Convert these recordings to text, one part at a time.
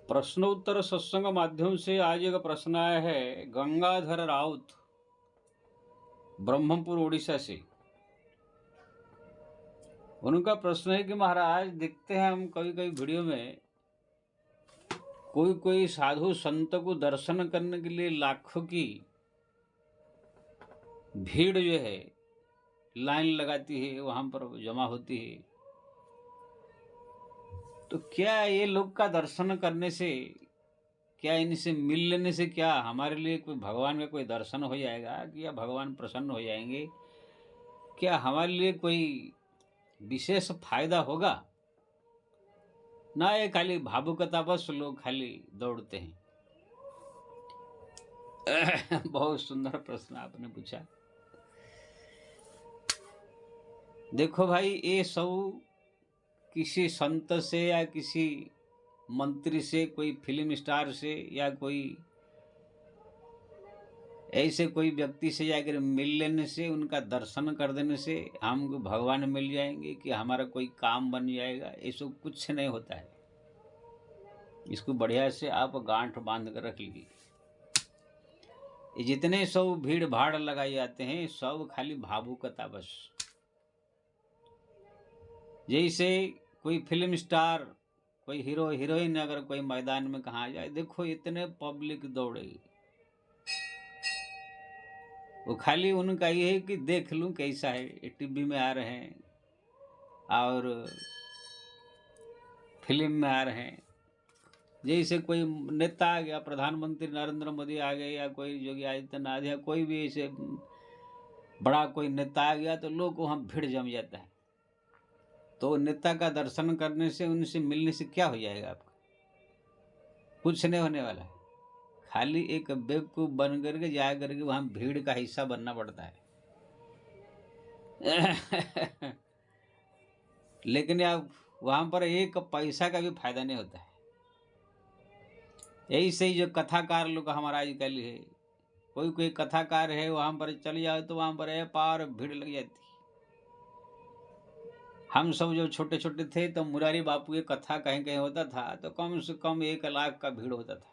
प्रश्नोत्तर सत्संग माध्यम से आज एक प्रश्न आया है गंगाधर राउत, ब्रह्मपुर उड़ीसा से। उनका प्रश्न है कि महाराज, देखते हैं हम कभी कभी वीडियो में कोई कोई साधु संत को दर्शन करने के लिए लाखों की भीड़ जो है लाइन लगाती है, वहां पर जमा होती है। तो क्या ये लोग का दर्शन करने से, क्या इनसे मिल लेने से क्या हमारे लिए कोई भगवान का कोई दर्शन हो जाएगा, कि या भगवान प्रसन्न हो जाएंगे? क्या हमारे लिए कोई विशेष फायदा होगा? ना ये खाली भावुकता, बस लोग खाली दौड़ते हैं। बहुत सुंदर प्रश्न आपने पूछा। देखो भाई, ये सब किसी संत से या किसी मंत्री से, कोई फिल्म स्टार से या कोई ऐसे कोई व्यक्ति से जाकर मिल लेने से, उनका दर्शन कर देने से हमको भगवान मिल जाएंगे, कि हमारा कोई काम बन जाएगा, ये सब कुछ नहीं होता है। इसको बढ़िया से आप गांठ बांध कर रख लीजिए। ये जितने सब भीड़ भाड़ लगाए जाते हैं, सब खाली भावुकता बस। जैसे कोई फिल्म स्टार, कोई हीरो हीरोइन अगर कोई मैदान में कहा जाए, देखो इतने पब्लिक दौड़ेगी, वो खाली उनका ये है कि देख लूं कैसा है, ये टीवी में आ रहे हैं और फिल्म में आ रहे हैं। जैसे कोई नेता आ गया, प्रधानमंत्री नरेंद्र मोदी आ गए, या कोई योगी आदित्यनाथ, या कोई भी ऐसे बड़ा कोई नेता आ गया, तो लोग वहाँ भीड़ जम जाता है। तो नेता का दर्शन करने से, उनसे मिलने से क्या हो जाएगा आपका? कुछ नहीं होने वाला है। खाली एक बेवकूफ बन करके जा करके वहाँ भीड़ का हिस्सा बनना पड़ता है। लेकिन अब वहाँ पर एक पैसा का भी फायदा नहीं होता है। यही सही जो कथाकार लोग हमारा आजकल है, कोई कोई कथाकार है, वहाँ पर चले जाओ तो वहाँ पर है पार भीड़ लग जाती। हम सब जब छोटे छोटे थे तो मुरारी बापू की कथा कहीं कहीं होता था तो कम से कम 1 लाख का भीड़ होता था।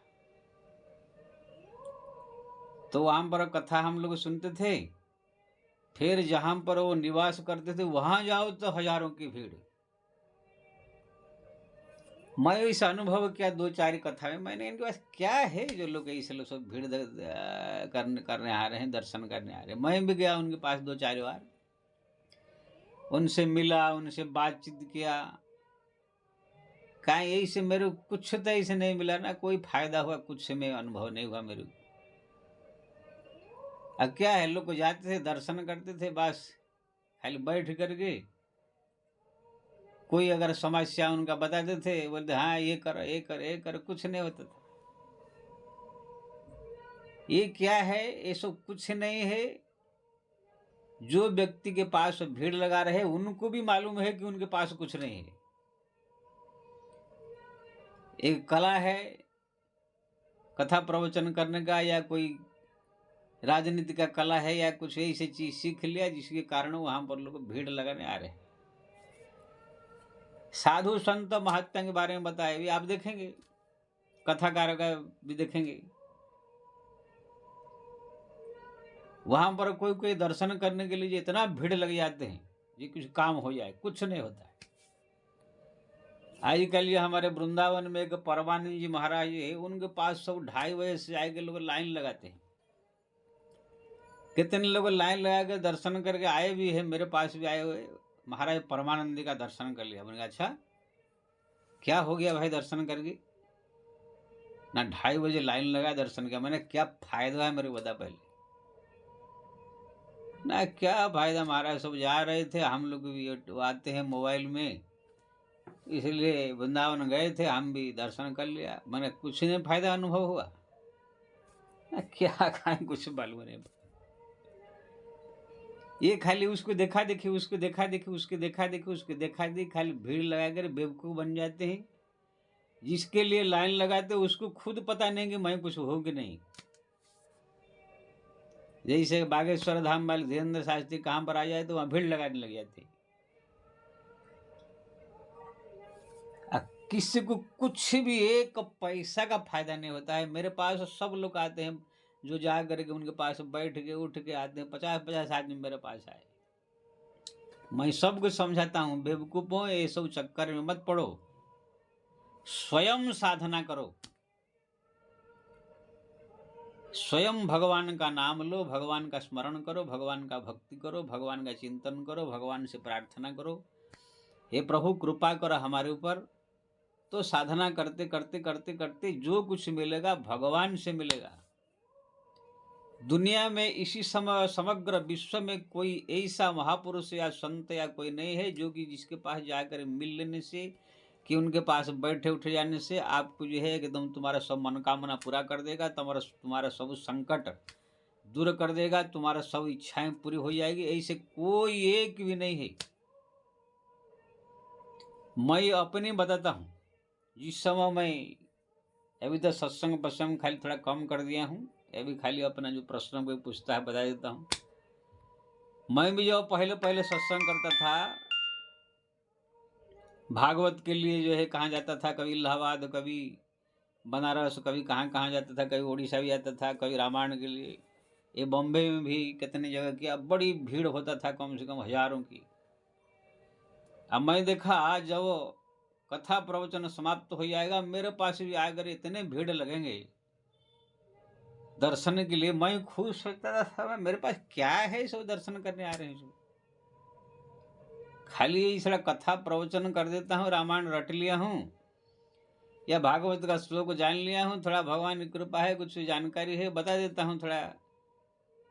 तो वहाँ पर कथा हम लोग सुनते थे। फिर जहाँ पर वो निवास करते थे वहाँ जाओ तो हजारों की भीड़। मैं इस अनुभव किया 2-4 कथा में। मैंने इनके पास क्या है जो लोग ऐसे लोग सब भीड़ करने आ रहे हैं, दर्शन करने आ रहे हैं। मैं भी गया उनके पास 2-4 बार, उनसे मिला, उनसे बातचीत किया। कहीं यही से मेरे कुछ तो ऐसे नहीं मिला ना, कोई फायदा हुआ कुछ से में अनुभव नहीं हुआ मेरे को। अब क्या है, लोग जाते थे, दर्शन करते थे, बस खाली बैठ करके कोई अगर समस्या उनका बताते थे, बोलते हाँ ये कर ये कर ये कर, कुछ नहीं होता था। ये क्या है? ये सब कुछ नहीं है। जो व्यक्ति के पास भीड़ लगा रहे, उनको भी मालूम है कि उनके पास कुछ नहीं है। एक कला है कथा प्रवचन करने का, या कोई राजनीति का कला है, या कुछ ऐसी चीज सीख लिया जिसके कारण वहां पर लोग भीड़ लगाने आ रहे हैं। साधु संत महात्मा के बारे में बताए भी आप देखेंगे, कथाकार का भी देखेंगे। वहां पर कोई कोई दर्शन करने के लिए इतना भीड़ लग जाते हैं ये कुछ काम हो जाए, कुछ नहीं होता है। आजकल ये हमारे वृंदावन में एक परमानंद जी महाराज है, उनके पास सब 2:30 बजे से आके लोग लाइन लगाते हैं। कितने लोग लाइन लगा के दर्शन करके आए भी है, मेरे पास भी आए हुए, महाराज परमानंद जी का दर्शन कर लिया। मैंने कहा अच्छा क्या हो गया भाई दर्शन करके? ना 2:30 बजे लाइन लगा दर्शन किया। मैंने क्या फायदा है मेरे को बता पहले। ना क्या फायदा महाराज, सब जा रहे थे, हम लोग भी आते हैं मोबाइल में, इसलिए वृंदावन गए थे, हम भी दर्शन कर लिया। मैंने कुछ नहीं फायदा अनुभव हुआ। ना क्या खाएं, कुछ मालूम नहीं। ये खाली उसको देखा देखी, उसको देखा देखी, उसके देखा देखी, उसके देखा देखी, खाली भीड़ लगा कर बेवकूफ बन जाते हैं। जिसके लिए लाइन लगाते उसको खुद पता नहीं कि मैं कुछ हूँ कि नहीं। जैसे बागेश्वर धाम वाले धीरेन्द्र शास्त्री कहाँ पर आ जाए तो वहां भीड़ लगाने लग जाते। किसी को कुछ भी एक पैसा का फायदा नहीं होता है। मेरे पास सब लोग आते हैं जो जा करके उनके पास बैठ के उठ के आते हैं, 50-50 आदमी मेरे पास आए। मैं सबको समझाता हूँ, बेवकूफों ये सब चक्कर में मत पड़ो, स्वयं साधना करो, स्वयं भगवान का नाम लो, भगवान का स्मरण करो, भगवान का भक्ति करो, भगवान का चिंतन करो, भगवान से प्रार्थना करो, हे प्रभु कृपा करो हमारे ऊपर। तो साधना करते करते करते करते जो कुछ मिलेगा भगवान से मिलेगा। दुनिया में इसी समय समग्र विश्व में कोई ऐसा महापुरुष या संत या कोई नहीं है जो कि जिसके पास जाकर मिल लेने से, कि उनके पास बैठे उठे जाने से आपको जो है एकदम तुम्हारा सब मनोकामना पूरा कर देगा, तुम्हारा सब संकट दूर कर देगा, तुम्हारा सब इच्छाएं पूरी हो जाएगी। ऐसे कोई एक भी नहीं है। मैं अपनी बताता हूँ, जिस समय मैं अभी तो सत्संग प्रसंग खाली थोड़ा कम कर दिया हूँ, अभी खाली अपना जो प्रश्न कोई पूछता है बता देता हूँ। मैं भी जो पहले पहले सत्संग करता था, भागवत के लिए जो है कहाँ जाता था, कभी इलाहाबाद, कभी बनारस, कभी कहाँ कहाँ जाता था, कभी उड़ीसा भी जाता था, कभी रामायण के लिए। ये बॉम्बे में भी कितने जगह किया, बड़ी भीड़ होता था, कम से कम हजारों की। अब मैं देखा जब कथा प्रवचन समाप्त हो जाएगा, मेरे पास भी आकर इतने भीड़ लगेंगे दर्शन के लिए। मैं खुद सोचता था मेरे पास क्या है, सब दर्शन करने आ रहे हैं। सब खाली इस कथा प्रवचन कर देता हूँ, रामायण रट लिया हूँ या भागवत का श्लोक जान लिया हूँ, थोड़ा भगवान की कृपा है, कुछ जानकारी है बता देता हूँ थोड़ा।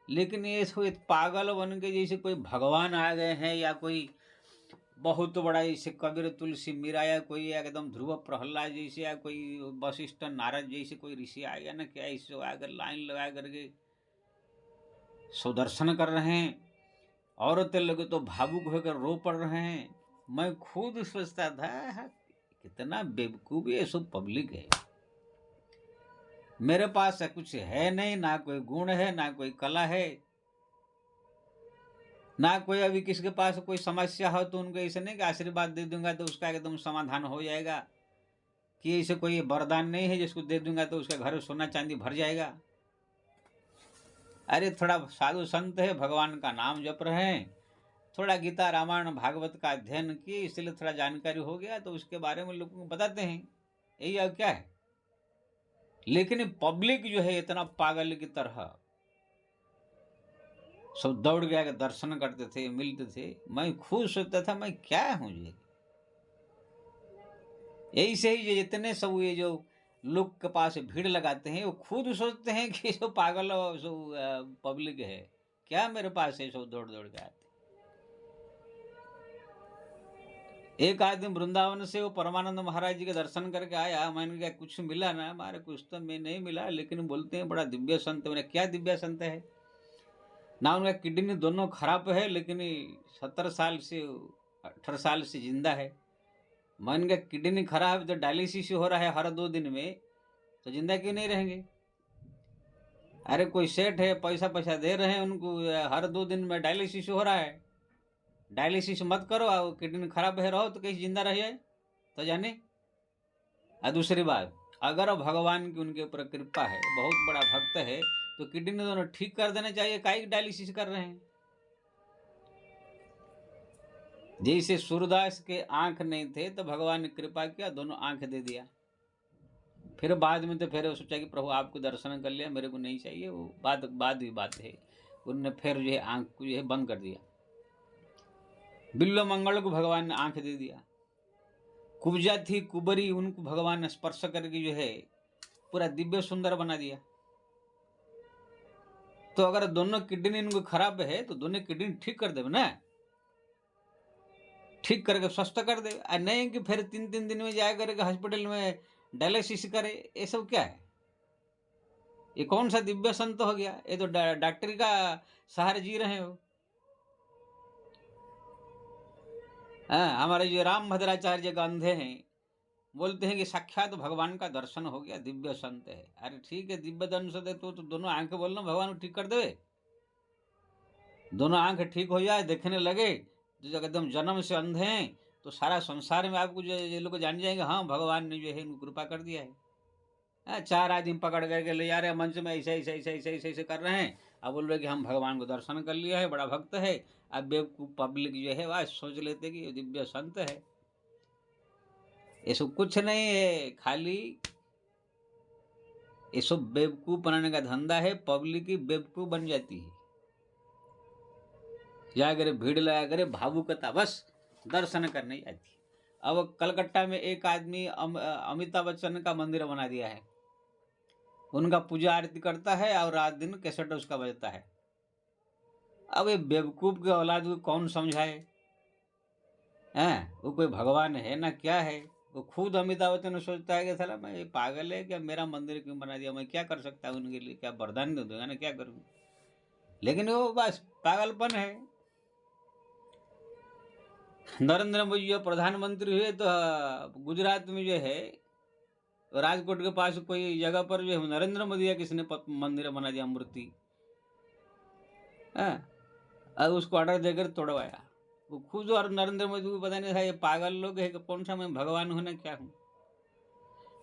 लेकिन ये सब पागल बन के जैसे कोई भगवान आ गए हैं, या कोई बहुत बड़ा जैसे कबीर तुलसी मीरा, या कोई एकदम ध्रुव प्रहलाद जैसे, या कोई वशिष्ठ नारद जैसे कोई ऋषि आ गया ना, क्या ऐसे आकर लाइन लगा करके सुदर्शन कर रहे हैं। औरतें लोग तो भावुक होकर रो पड़ रहे हैं। मैं खुद सोचता था कितना बेवकूफ ये सब पब्लिक है। मेरे पास कुछ है नहीं, ना कोई गुण है, ना कोई कला है, ना कोई अभी किसी के पास कोई समस्या हो तो उनको ऐसे नहीं कि आशीर्वाद दे दूंगा तो उसका एकदम समाधान हो जाएगा, कि ऐसे कोई वरदान नहीं है जिसको दे दूंगा तो उसका घर सोना चांदी भर जाएगा। अरे थोड़ा साधु संत है, भगवान का नाम जप रहे हैं, थोड़ा गीता रामायण भागवत का अध्ययन किए, इसलिए थोड़ा जानकारी हो गया तो उसके बारे में लोगों को बताते हैं, यही अब क्या है। लेकिन पब्लिक जो है इतना पागल की तरह सब दौड़ गया के दर्शन करते थे, मिलते थे। मैं खुद सोचता था मैं क्या हूँ ये। यही से ही जितने सब ये जो लोग के पास भीड़ लगाते हैं वो खुद सोचते हैं कि जो पागल सब पब्लिक है, क्या मेरे पास है, सब दौड़ दौड़ के आते। एक आदमी वृंदावन से वो परमानंद महाराज जी के दर्शन करके आया। मैंने कहा कुछ मिला ना, हमारे कुछ तो में नहीं मिला, लेकिन बोलते हैं बड़ा दिव्य संत। मैंने क्या दिव्य संत है ना, उनका किडनी दोनों खराब है, लेकिन 17 साल से 18 साल से जिंदा है। मैंने कहा किडनी खराब तो डायलिसिस हो रहा है हर 2 दिन में, तो जिंदा क्यों नहीं रहेंगे। अरे कोई सेठ है, पैसा पैसा दे रहे हैं उनको, हर 2 दिन में डायलिसिस हो रहा है। डायलिसिस मत करो, किडनी खराब है रहो तो कैसे जिंदा रह जाए तो जाने। और दूसरी बात, अगर भगवान की उनके ऊपर कृपा है, बहुत बड़ा भक्त है, तो किडनी दोनों ठीक कर देना चाहिए, काहे डायलिसिस कर रहे हैं। जैसे सूरदास के आंख नहीं थे तो भगवान ने कृपा किया, दोनों आंख दे दिया। फिर बाद में तो फिर सोचा कि प्रभु आपको दर्शन कर लिया, मेरे को नहीं चाहिए, वो बाद की बात है। उन्होंने फिर जो है आंख को जो है बंद कर दिया। बिल्लो मंगल को भगवान ने आंख दे दिया। कुब्जा थी कुबरी, उनको भगवान ने स्पर्श करके जो है पूरा दिव्य सुंदर बना दिया। तो अगर दोनों किडनी इनको खराब है तो दोनों किडनी ठीक कर दे ना, ठीक करके स्वस्थ कर दे। नहीं कि फिर 3-3 दिन में जाया करके हॉस्पिटल में डायलिसिस करे, ये सब क्या है। ये कौन सा दिव्य संत हो गया, ये तो डॉक्टरी का सहारे जी रहे हो। हमारे जो राम भद्राचार्य का अंधे हैं, बोलते हैं कि साक्षात भगवान का दर्शन हो गया, दिव्य संत है। अरे ठीक है, दिव्य दर्शन दे तो दोनों आंखें बोलना भगवान को ठीक कर दे, दोनों आंख ठीक हो जाए, देखने लगे। जो एकदम जन्म से अंधे हैं तो सारा संसार में आपको जो ये लोग जान जाएंगे, हाँ भगवान ने जो है इनको कृपा कर दिया है। हाँ, 4 आदमी पकड़ करके ले जा रहे हैं मंच में, ऐसे ऐसे ऐसे ऐसे ऐसे ऐसे कर रहे हैं। अब बोल रहे कि हम भगवान को दर्शन कर लिया है, बड़ा भक्त है। अब बेवकूफ पब्लिक जो है वह सोच लेते कि ये दिव्य संत है। ये सब कुछ नहीं है, खाली ये सब बेवकूफ बनाने का धंधा है। पब्लिक ही बेवकूफ बन जाती है, या करे भीड़ लगा करे भावुकता, बस दर्शन करने जाती है। अब कलकत्ता में एक आदमी अमिताभ बच्चन का मंदिर बना दिया है, उनका पूजा आरती करता है और रात दिन कैसेट उसका बजता है। अब ये बेवकूफ के औलाद को कौन समझाए? हैं, वो कोई भगवान है ना क्या है? वो खुद अमिताभ बच्चन सोचता है कि साला मैं ये पागल है क्या, मेरा मंदिर क्यों बना दिया, मैं क्या कर सकता हूँ उनके लिए, क्या वरदान दे दूंगा ना, क्या करूँ? लेकिन वो बस पागलपन है। नरेंद्र मोदी जो प्रधानमंत्री हुए तो गुजरात में जो है राजकोट के पास कोई जगह पर जो है नरेंद्र मोदी का किसने मंदिर बना दिया, मूर्ति। अब उसको ऑर्डर देकर तोड़वाया। वो खुद और नरेंद्र मोदी को पता नहीं था ये पागल लोग है कि कौन सा मैं भगवान हूं ना क्या हूं।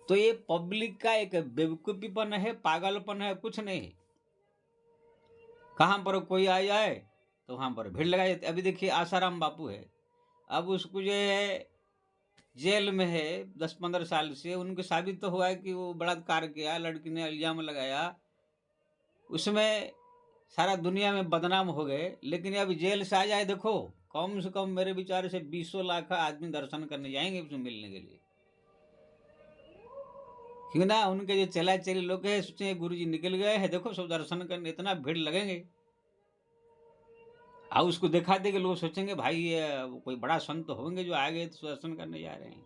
तो ये पब्लिक का एक बेवकूफीपन है, पागलपन है, कुछ नहीं है। कहां पर कोई आ जाए तो वहां पर भीड़ लगाई जाती। अभी देखिए आसाराम बापू है, अब उसको जो है जेल में है 10-15 साल से। उनको साबित तो हुआ है कि वो बलात्कार किया, लड़की ने इल्जाम लगाया, उसमें सारा दुनिया में बदनाम हो गए। लेकिन अब जेल से आ जाए, देखो कम से कम मेरे विचार से 20 लाख आदमी दर्शन करने जाएंगे उसमें मिलने के लिए। क्यों ना, उनके जो चला चली लोग हैं सोचे गुरु जी निकल गए हैं, देखो सब दर्शन करने इतना भीड़ लगेंगे। और उसको दिखा दे कि लोग सोचेंगे भाई ये कोई बड़ा संत होंगे जो आगे तो दर्शन करने जा रहे हैं।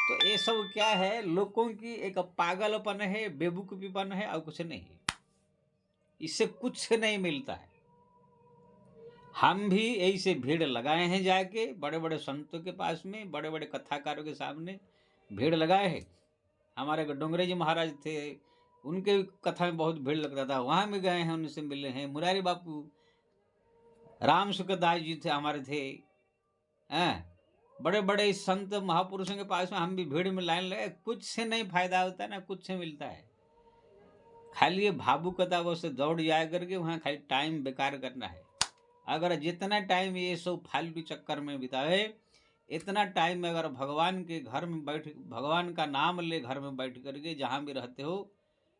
तो ये सब क्या है, लोगों की एक पागलपन है, बेवकूफीपन है, और कुछ नहीं है। इससे कुछ नहीं मिलता है। हम भी ऐसे भीड़ लगाए हैं, जाके बड़े बड़े संतों के पास में, बड़े बड़े कथाकारों के सामने भीड़ लगाए हैं। हमारे डोंगरे जी महाराज थे, उनके कथा में बहुत भीड़ लगता था, वहां भी गए हैं, उनसे मिले हैं। मुरारी बापू, राम सुखदास जी थे हमारे थे। बड़े बड़े संत महापुरुषों के पास में हम भी भीड़ में लाइन लगे, कुछ से नहीं फायदा होता है ना, कुछ से मिलता है। खाली ये भावुकता वो से दौड़ जाया करके वहां खाली टाइम बेकार करना है। अगर जितना टाइम ये सब फालतू चक्कर में बिताए, इतना टाइम अगर भगवान के घर में बैठ, भगवान का नाम ले घर में बैठ करके जहां भी रहते हो,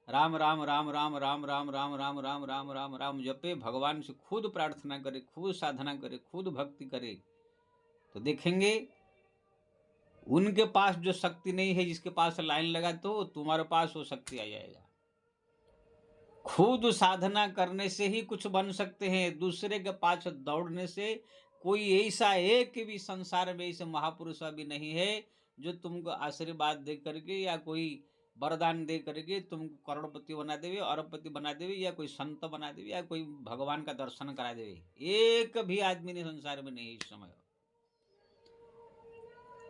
राम राम राम राम राम राम राम राम राम राम राम राम जपे, भगवान से खुद प्रार्थना करे, खुद साधना करे, खुद भक्ति करे, तो देखेंगे उनके पास जो शक्ति नहीं है, जिसके पास लाइन लगा, तो तुम्हारे पास वो शक्ति आ जाएगा। खुद साधना करने से ही कुछ बन सकते हैं, दूसरे के पास दौड़ने से कोई ऐसा एक भी संसार में ऐसे महापुरुष अभी नहीं है जो तुमको आशीर्वाद दे करके या कोई वरदान दे करके तुमको करोड़पति बना देवे, अरबपति बना देवे, या कोई संत बना देवे, या कोई भगवान का दर्शन करा देवे। एक भी आदमी ने संसार में नहीं इस समय।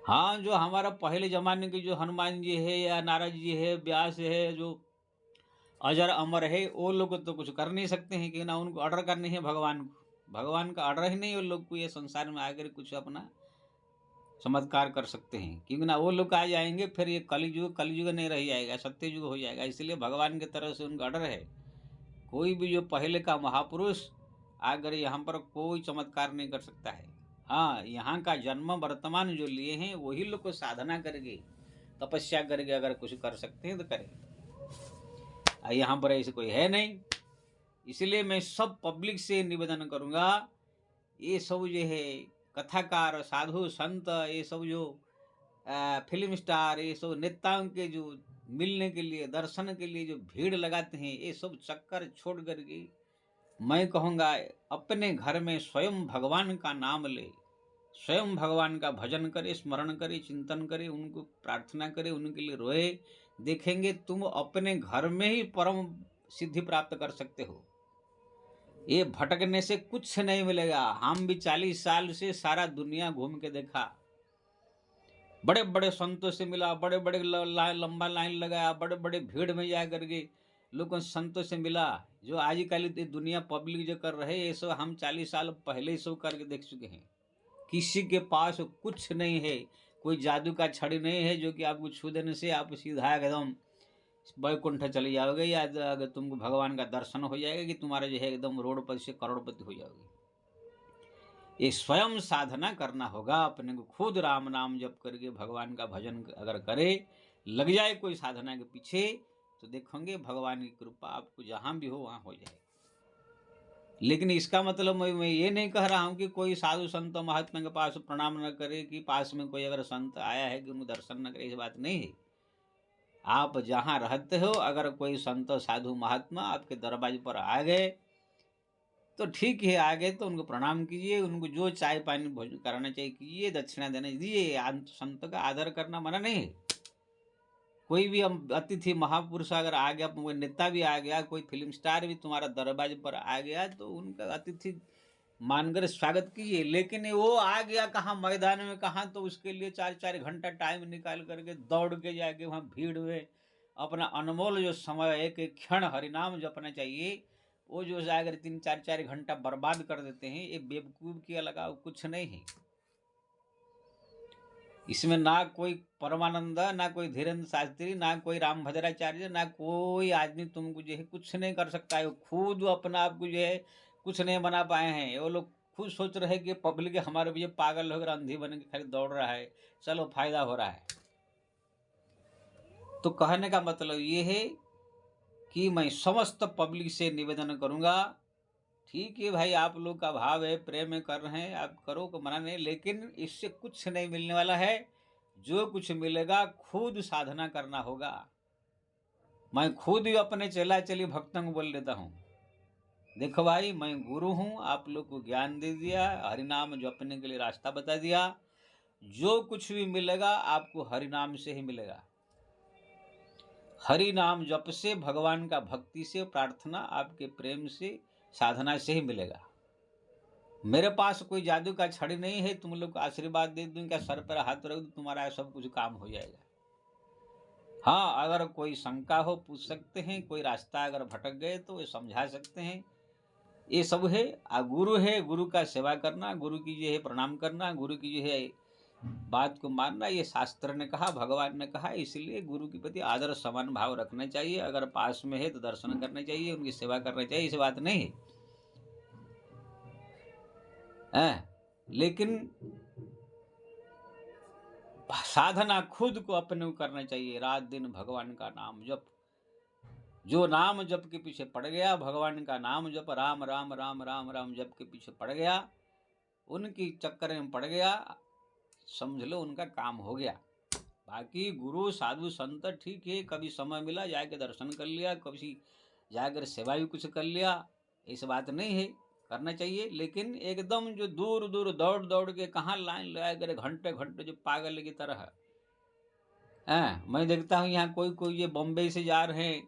हाँ, जो हमारा पहले जमाने के जो हनुमान जी है या नारद जी है, व्यास है, जो अजर अमर है, वो लोग तो कुछ कर नहीं सकते हैं, कि ना उनको ऑर्डर करनी है भगवान को। भगवान का ऑर्डर ही नहीं वो लोग को ये संसार में आकर कुछ अपना चमत्कार कर सकते हैं, क्योंकि ना वो लोग आ जाएंगे फिर ये कलयुग नहीं रह जाएगा, सत्ययुग हो जाएगा। इसलिए भगवान की तरफ से उनका ऑर्डर है, कोई भी जो पहले का महापुरुष आकर यहाँ पर कोई चमत्कार नहीं कर सकता है। हाँ, यहाँ का जन्म वर्तमान जो लिए हैं वही लोग को साधना करके, तपस्या करके अगर कुछ कर सकते हैं तो करें। यहाँ पर ऐसे कोई है नहीं। इसलिए मैं सब पब्लिक से निवेदन करूँगा, ये सब जो है कथाकार, साधु संत, ये सब जो फिल्म स्टार, ये सब नेताओं के जो मिलने के लिए, दर्शन के लिए जो भीड़ लगाते हैं, ये सब चक्कर छोड़ करके मैं कहूँगा अपने घर में स्वयं भगवान का नाम ले, स्वयं भगवान का भजन करे, स्मरण करे, चिंतन करे, उनको प्रार्थना करे, उनके लिए रोए। देखेंगे तुम अपने घर में ही परम सिद्धि प्राप्त कर सकते हो। ये भटकने से कुछ नहीं मिलेगा। हम भी 40 साल से सारा दुनिया घूम के देखा, बड़े बड़े संतों से मिला, बड़े बड़े लंबा लाइन लगाया, बड़े बड़े भीड़ में जा करके लोगों संतों से मिला। जो आजकल दुनिया पब्लिक जो कर रहे, ये सब हम 40 साल पहले ही सब करके देख चुके हैं। किसी के पास कुछ नहीं है, कोई जादू का छड़ी नहीं है जो कि आपको छू देने से आप सीधा एकदम वैकुंठ चले जाओगे, या अगर तुमको भगवान का दर्शन हो जाएगा कि तुम्हारा जो है एकदम रोडपति से करोड़पति हो जाओगे। ये स्वयं साधना करना होगा अपने को, खुद राम नाम जप करके भगवान का भजन अगर करे, लग जाए कोई साधना के पीछे, तो देखेंगे भगवान की कृपा आपको जहाँ भी हो वहाँ हो जाए। लेकिन इसका मतलब मैं ये नहीं कह रहा हूँ कि कोई साधु संत महात्मा के पास प्रणाम न करे, कि पास में कोई अगर संत आया है कि उनको दर्शन न करे, इस बात नहीं है। आप जहाँ रहते हो अगर कोई संत साधु महात्मा आपके दरवाजे पर आ गए तो ठीक है, आ गए तो उनको प्रणाम कीजिए, उनको जो चाय पानी भोजन कराना चाहिए कीजिए, दक्षिणा देना दीजिए। संत का आदर करना मना नहीं है। कोई भी अतिथि महापुरुष अगर आ गया, कोई नेता भी आ गया, कोई फिल्म स्टार भी तुम्हारा दरवाजे पर आ गया, तो उनका अतिथि मानकर स्वागत कीजिए। लेकिन वो आ गया कहाँ, मैदान में कहाँ, तो उसके लिए 4-4 घंटा टाइम निकाल करके दौड़ के जाके वहाँ भीड़ में अपना अनमोल जो समय, एक एक क्षण हरिनाम जपना चाहिए, वो जो अगर 3-4 घंटा बर्बाद कर देते हैं, ये बेवकूफ़ के अलावा कुछ नहीं है। इसमें ना कोई परमानंद, ना कोई धीरेन्द्र शास्त्री, ना कोई रामभद्राचार्य, ना कोई आदमी तुमको जो है कुछ नहीं कर सकता है। खुद अपना आप को जो है कुछ नहीं बना पाए हैं। वो लोग खुद सोच रहे हैं कि पब्लिक हमारे भी पागल होकर अंधी बन के खाली दौड़ रहा है, चलो फायदा हो रहा है। तो कहने का मतलब ये है कि मैं समस्त पब्लिक से निवेदन करूंगा, ठीक है भाई, आप लोग का भाव है, प्रेम में कर रहे हैं, आप करो, को मना नहीं, लेकिन इससे कुछ नहीं मिलने वाला है। जो कुछ मिलेगा खुद साधना करना होगा। मैं खुद ही अपने चला चली भक्तों को बोल देता हूँ, देखो भाई मैं गुरु हूँ, आप लोग को ज्ञान दे दिया, हरिनाम जपने के लिए रास्ता बता दिया, जो कुछ भी मिलेगा आपको हरिनाम से ही मिलेगा। हरि नाम जप से, भगवान का भक्ति से, प्रार्थना, आपके प्रेम से, साधना से ही मिलेगा। मेरे पास कोई जादू का छड़ी नहीं है, तुम लोग को आशीर्वाद दे दूं, क्या सर पर हाथ रख दूं, तुम्हारा सब कुछ काम हो जाएगा। हाँ, अगर कोई शंका हो पूछ सकते हैं, कोई रास्ता अगर भटक गए तो ये समझा सकते हैं। ये सब है। गुरु है, गुरु का सेवा करना, गुरु की जो है प्रणाम करना, गुरु की जो है बात को मानना, ये शास्त्र ने कहा, भगवान ने कहा। इसलिए गुरु के प्रति आदर समान भाव रखना चाहिए। अगर पास में है तो दर्शन करना चाहिए, उनकी सेवा करना चाहिए, इस बात नहीं है। लेकिन साधना खुद को अपने को करना चाहिए। रात दिन भगवान का नाम जप, जो नाम जप के पीछे पड़ गया, भगवान का नाम जप, राम राम राम राम राम जप के पीछे पड़ गया, उनकी चक्कर में पड़ गया, समझ लो उनका काम हो गया। बाकी गुरु साधु संत ठीक है, कभी समय मिला जाके दर्शन कर लिया, कभी जाकर सेवा भी कुछ कर लिया, इस बात नहीं है, करना चाहिए। लेकिन एकदम जो दूर दूर दौड़ दौड़ के कहाँ लाइन लगा कर घंटे घंटे जो पागल की तरह है। मैं देखता हूँ यहाँ कोई कोई ये बॉम्बे से जा रहे हैं,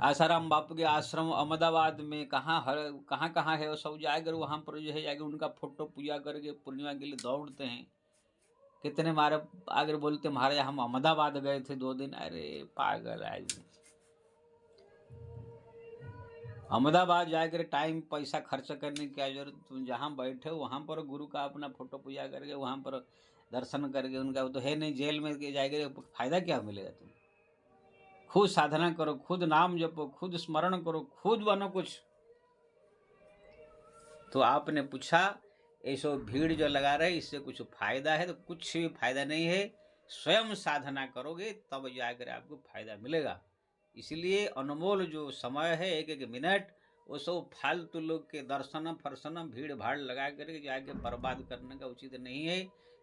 आसाराम बापू के आश्रम अहमदाबाद में, कहाँ कहाँ है, वो सब जाकर वहाँ पर जो है जाकर उनका फोटो पूजा करके पूर्णिमा के लिए दौड़ते हैं। कितने मारे आगे बोलते महाराज हम अहमदाबाद गए थे 2 दिन। अरे पागल आदमी, अहमदाबाद जाकर टाइम पैसा खर्च करने की क्या जरूरत। तुम जहाँ बैठे हो वहाँ पर गुरु का अपना फोटो पूजा करके वहाँ पर दर्शन करके, उनका वो तो है नहीं, जेल में जाकर फायदा क्या मिलेगा। तुम खुद साधना करो, खुद नाम जपो, खुद स्मरण करो, खुद बनो कुछ। तो आपने पूछा ऐसो भीड़ जो लगा रहे इससे कुछ फायदा है, तो कुछ भी फायदा नहीं है। स्वयं साधना करोगे तब जाकर आपको फायदा मिलेगा। इसलिए अनमोल जो समय है, एक एक मिनट, वो सब फालतू लोग के दर्शन फर्शन भीड़ भाड़ लगा करके जाके बर्बाद करने का उचित नहीं है।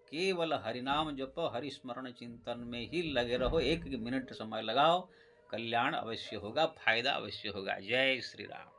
केवल हरिनाम जपो, हरि स्मरण चिंतन में ही लगे रहो, एक एक मिनट समय लगाओ, कल्याण अवश्य होगा, फायदा अवश्य होगा। जय श्री राम।